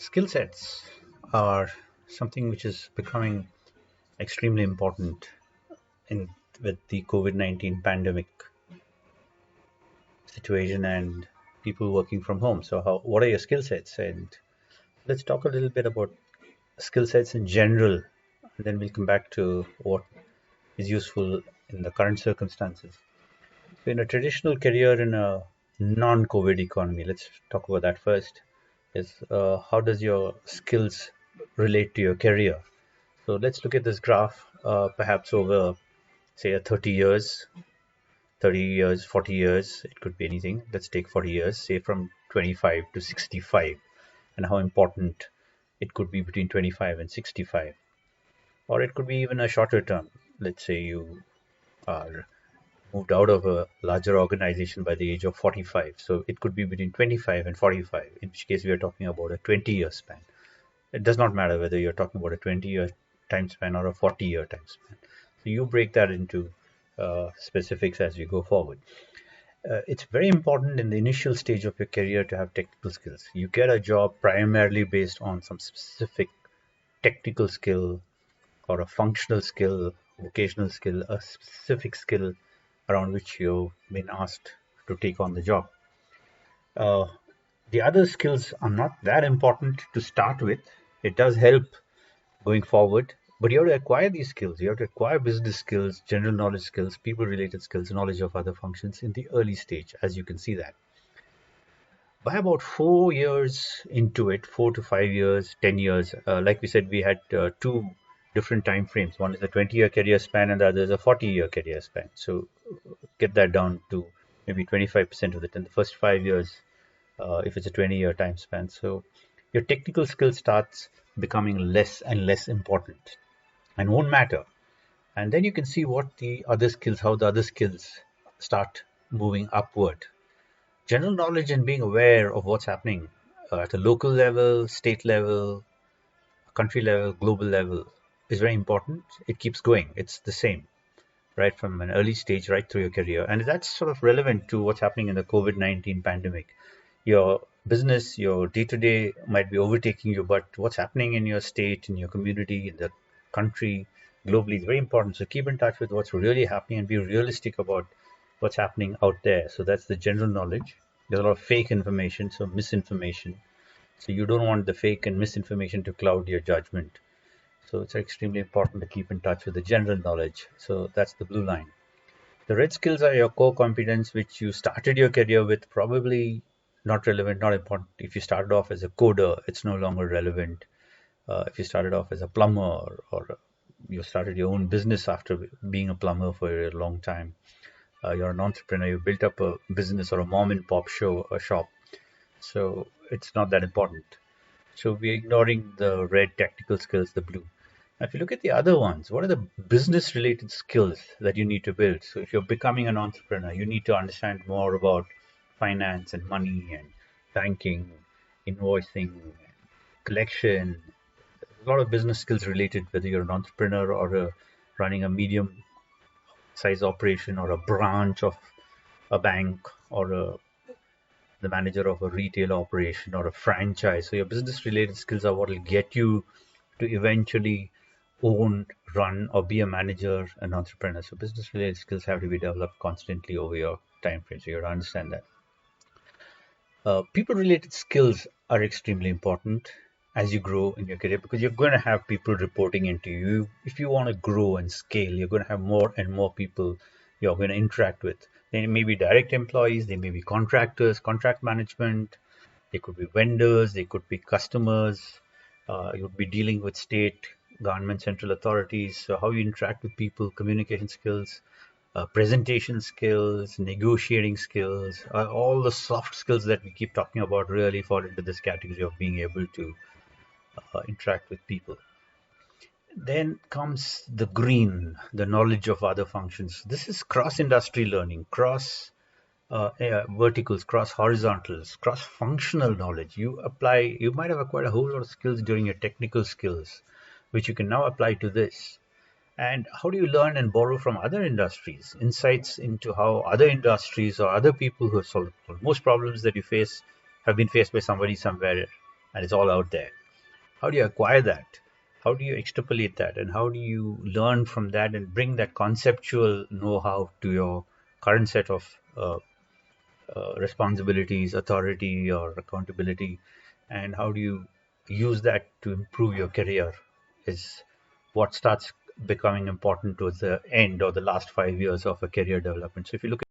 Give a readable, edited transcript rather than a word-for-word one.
Skill sets are something which is becoming extremely important in with the COVID-19 pandemic situation and people working from home. So, what are your skill sets? And let's talk a little bit about skill sets in general, and then we'll come back to what is useful in the current circumstances. So, in a traditional career in a non-COVID economy, let's talk about that first. Is how does your skills relate to your career? So let's look at this graph, perhaps over, say, a 30 years, 40 years, it could be anything. Let's take 40 years, say from 25 to 65, and how important it could be between 25 and 65. Or it could be even a shorter term. Let's say you are moved out of a larger organization by the age of 45. So it could be between 25 and 45, in which case we are talking about a 20-year span. It does not matter whether you're talking about a 20-year time span or a 40-year time span. So you break that into specifics as you go forward. It's very important in the initial stage of your career to have technical skills. You get a job primarily based on some specific technical skill or a functional skill, vocational skill, a specific skill around which you've been asked to take on the job. Uh, the other skills are not that important to start with. It does help going forward, but you have to acquire these skills. You have to acquire business skills, general knowledge skills, people related skills, knowledge of other functions in the early stage, as you can see that. By about 4 years into it, 4 to 5 years, 10 years, like we said, we had two different time frames. One is a 20-year career span, and the other is a 40-year career span. So get that down to maybe 25% of it in the first 5 years, if it's a 20-year time span. So your technical skill starts becoming less and less important and won't matter. And then you can see what the other skills, how the other skills start moving upward. General knowledge and being aware of what's happening at a local level, state level, country level, global level is very important. It keeps going. It's the same, right, from an early stage right through your career. And that's sort of relevant to what's happening in the COVID-19 pandemic. Your business, your day to day might be overtaking you, but what's happening in your state, in your community, in the country, globally is very important. So keep in touch with what's really happening and be realistic about what's happening out there. So that's the general knowledge. There's a lot of fake information, so misinformation. So you don't want the fake and misinformation to cloud your judgment. So it's extremely important to keep in touch with the general knowledge. So that's the blue line. The red skills are your core competence, which you started your career with, probably not relevant, not important. If you started off as a coder, it's no longer relevant. If you started off as a plumber or you started your own business after being a plumber for a long time, you're an entrepreneur, you built up a business or a mom and pop shop. So it's not that important. So we're ignoring the red technical skills, the blue. Now, if you look at the other ones, what are the business related skills that you need to build? So if you're becoming an entrepreneur, you need to understand more about finance and money and banking, invoicing, collection. A lot of business skills related, whether you're an entrepreneur or running a medium size operation or a branch of a bank or the manager of a retail operation or a franchise. So your business related skills are what will get you to eventually own, run, or be a manager, an entrepreneur. So business related skills have to be developed constantly over your time frame. So you have to understand that. People related skills are extremely important as you grow in your career because you're going to have people reporting into you. If you want to grow and scale, you're going to have more and more people you're going to interact with. They may be direct employees, they may be contractors, contract management, they could be vendors, they could be customers. You'll be dealing with state, government, central authorities. So how you interact with people, communication skills, presentation skills, negotiating skills, all the soft skills that we keep talking about really fall into this category of being able to interact with people. Then comes the green, the knowledge of other functions. This is cross industry learning, cross verticals, cross horizontals, cross functional knowledge. You might have acquired a whole lot of skills during your technical skills, which you can now apply to this. And how do you learn and borrow from other industries? Insights into how other industries or other people who have solved most problems that you face have been faced by somebody somewhere. and it's all out there. How do you acquire that? How do you extrapolate that? And how do you learn from that and bring that conceptual know how to your current set of responsibilities, authority, or accountability? And how do you use that to improve your career? Is what starts becoming important towards the end or the last 5 years of a career development. So if you look